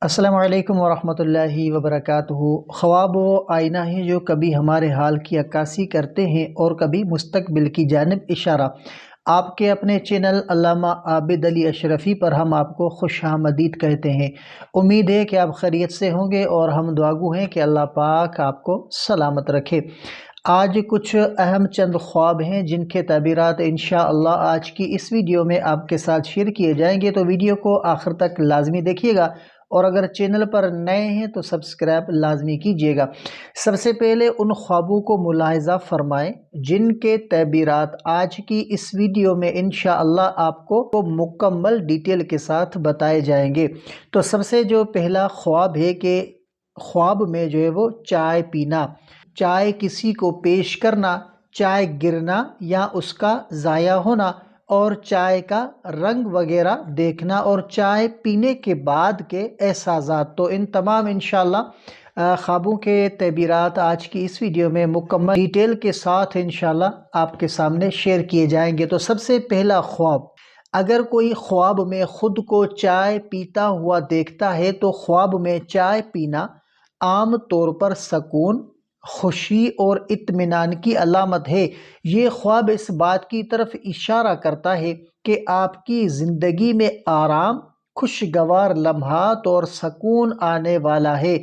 السلام علیکم ورحمۃ اللہ وبرکاتہ۔ خواب و آئینہ ہیں جو کبھی ہمارے حال کی عکاسی کرتے ہیں اور کبھی مستقبل کی جانب اشارہ۔ آپ کے اپنے چینل علامہ عابد علی اشرفی پر ہم آپ کو خوش آمدید کہتے ہیں۔ امید ہے کہ آپ خیریت سے ہوں گے اور ہم دعاگو ہیں کہ اللہ پاک آپ کو سلامت رکھے۔ آج کچھ اہم چند خواب ہیں جن کے تعبیرات انشاءاللہ آج کی اس ویڈیو میں آپ کے ساتھ شیئر کیے جائیں گے، تو ویڈیو کو آخر تک لازمی دیکھیے گا، اور اگر چینل پر نئے ہیں تو سبسکرائب لازمی کیجیے گا۔ سب سے پہلے ان خوابوں کو ملاحظہ فرمائیں جن کے تعبیرات آج کی اس ویڈیو میں انشاءاللہ آپ کو مکمل ڈیٹیل کے ساتھ بتائے جائیں گے۔ تو سب سے جو پہلا خواب ہے کہ خواب میں جو ہے وہ چائے پینا، چائے کسی کو پیش کرنا، چائے گرنا یا اس کا ضائع ہونا، اور چائے کا رنگ وغیرہ دیکھنا، اور چائے پینے کے بعد کے احساسات۔ تو ان تمام انشاءاللہ خوابوں کے تعبیرات آج کی اس ویڈیو میں مکمل ڈیٹیل کے ساتھ انشاءاللہ آپ کے سامنے شیئر کیے جائیں گے۔ تو سب سے پہلا خواب، اگر کوئی خواب میں خود کو چائے پیتا ہوا دیکھتا ہے تو خواب میں چائے پینا عام طور پر سکون، خوشی اور اطمینان کی علامت ہے۔ یہ خواب اس بات کی طرف اشارہ کرتا ہے کہ آپ کی زندگی میں آرام، خوشگوار لمحات اور سکون آنے والا ہے۔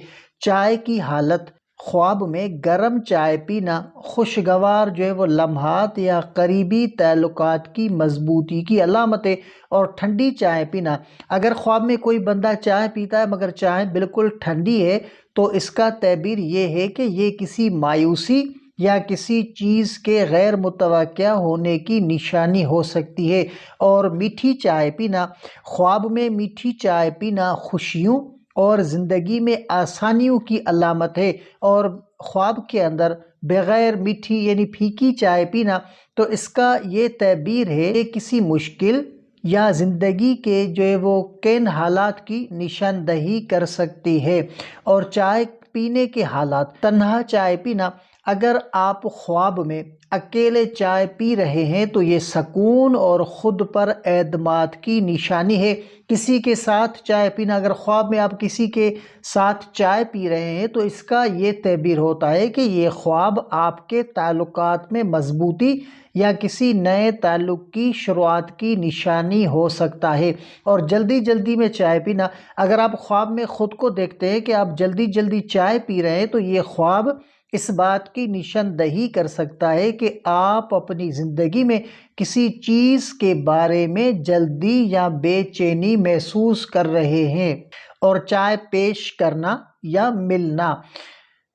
چائے کی حالت، خواب میں گرم چائے پینا خوشگوار جو ہے وہ لمحات یا قریبی تعلقات کی مضبوطی کی علامت ہے، اور ٹھنڈی چائے پینا، اگر خواب میں کوئی بندہ چائے پیتا ہے مگر چائے بالکل ٹھنڈی ہے تو اس کا تعبیر یہ ہے کہ یہ کسی مایوسی یا کسی چیز کے غیر متوقع ہونے کی نشانی ہو سکتی ہے۔ اور میٹھی چائے پینا، خواب میں میٹھی چائے پینا خوشیوں اور زندگی میں آسانیوں کی علامت ہے، اور خواب کے اندر بغیر میٹھی یعنی پھیکی چائے پینا تو اس کا یہ تعبیر ہے کہ کسی مشکل یا زندگی کے جو ہے وہ کین حالات کی نشاندہی کر سکتی ہے۔ اور چائے پینے کے حالات، تنہا چائے پینا، اگر آپ خواب میں اکیلے چائے پی رہے ہیں تو یہ سکون اور خود پر اعتماد کی نشانی ہے۔ کسی کے ساتھ چائے پینا، اگر خواب میں آپ کسی کے ساتھ چائے پی رہے ہیں تو اس کا یہ تعبیر ہوتا ہے کہ یہ خواب آپ کے تعلقات میں مضبوطی یا کسی نئے تعلق کی شروعات کی نشانی ہو سکتا ہے۔ اور جلدی جلدی میں چائے پینا، اگر آپ خواب میں خود کو دیکھتے ہیں کہ آپ جلدی جلدی چائے پی رہے ہیں تو یہ خواب اس بات کی نشاندہی کر سکتا ہے کہ آپ اپنی زندگی میں کسی چیز کے بارے میں جلدی یا بے چینی محسوس کر رہے ہیں۔ اور چائے پیش کرنا یا ملنا،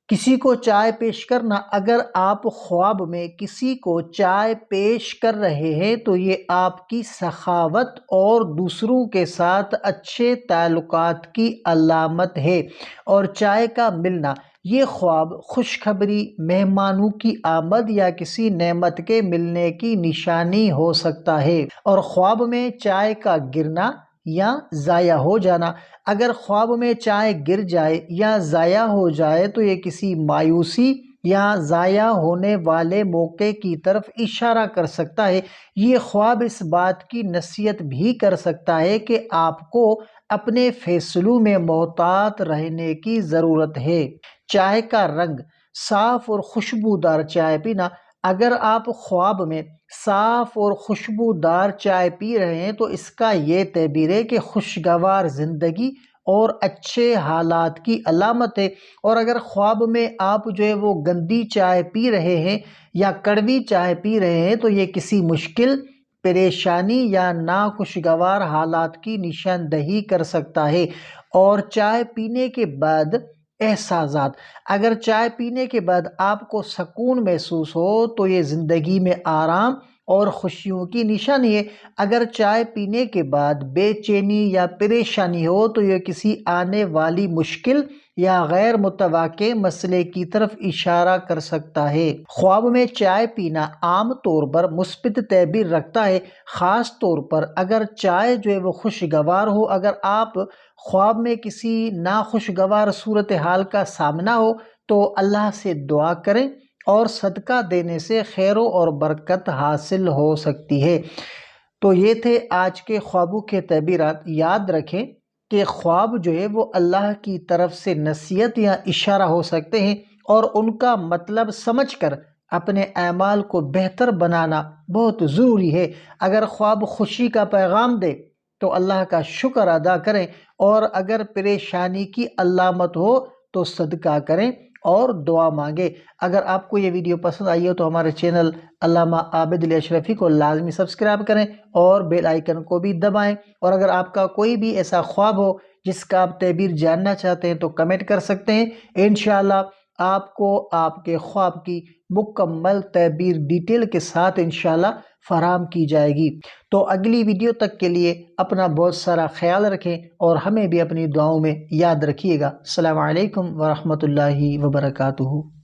کسی کو چائے پیش کرنا، اگر آپ خواب میں کسی کو چائے پیش کر رہے ہیں تو یہ آپ کی سخاوت اور دوسروں کے ساتھ اچھے تعلقات کی علامت ہے۔ اور چائے کا ملنا، یہ خواب خوشخبری، مہمانوں کی آمد یا کسی نعمت کے ملنے کی نشانی ہو سکتا ہے۔ اور خواب میں چائے کا گرنا یا ضائع ہو جانا، اگر خواب میں چائے گر جائے یا ضائع ہو جائے تو یہ کسی مایوسی یا ضائع ہونے والے موقع کی طرف اشارہ کر سکتا ہے۔ یہ خواب اس بات کی نصیحت بھی کر سکتا ہے کہ آپ کو اپنے فیصلوں میں محتاط رہنے کی ضرورت ہے۔ چائے کا رنگ، صاف اور خوشبودار چائے پینا، اگر آپ خواب میں صاف اور خوشبودار چائے پی رہے ہیں تو اس کا یہ تعبیر ہے کہ خوشگوار زندگی اور اچھے حالات کی علامت ہے۔ اور اگر خواب میں آپ جو ہے وہ گندی چائے پی رہے ہیں یا کڑوی چائے پی رہے ہیں تو یہ کسی مشکل، پریشانی یا ناخوشگوار حالات کی نشاندہی کر سکتا ہے۔ اور چائے پینے کے بعد احساسات، اگر چائے پینے کے بعد آپ کو سکون محسوس ہو تو یہ زندگی میں آرام اور خوشیوں کی نشانی ہے۔ اگر چائے پینے کے بعد بے چینی یا پریشانی ہو تو یہ کسی آنے والی مشکل یا غیر متوقع مسئلے کی طرف اشارہ کر سکتا ہے۔ خواب میں چائے پینا عام طور پر مثبت تعبیر رکھتا ہے، خاص طور پر اگر چائے جو ہے وہ خوشگوار ہو۔ اگر آپ خواب میں کسی ناخوشگوار صورتحال کا سامنا ہو تو اللہ سے دعا کریں، اور صدقہ دینے سے خیر اور برکت حاصل ہو سکتی ہے۔ تو یہ تھے آج کے خوابوں کے تعبیرات۔ یاد رکھیں کہ خواب جو ہے وہ اللہ کی طرف سے نصیحت یا اشارہ ہو سکتے ہیں، اور ان کا مطلب سمجھ کر اپنے اعمال کو بہتر بنانا بہت ضروری ہے۔ اگر خواب خوشی کا پیغام دے تو اللہ کا شکر ادا کریں، اور اگر پریشانی کی علامت ہو تو صدقہ کریں اور دعا مانگیں۔ اگر آپ کو یہ ویڈیو پسند آئی ہو تو ہمارے چینل علامہ عابد علی اشرفی کو لازمی سبسکرائب کریں اور بیل آئیکن کو بھی دبائیں۔ اور اگر آپ کا کوئی بھی ایسا خواب ہو جس کا آپ تعبیر جاننا چاہتے ہیں تو کمنٹ کر سکتے ہیں، انشاءاللہ آپ کو آپ کے خواب کی مکمل تعبیر ڈیٹیل کے ساتھ انشاءاللہ فراہم کی جائے گی۔ تو اگلی ویڈیو تک کے لیے اپنا بہت سارا خیال رکھیں اور ہمیں بھی اپنی دعاؤں میں یاد رکھیے گا۔ السلام علیکم ورحمۃ اللہ وبرکاتہ۔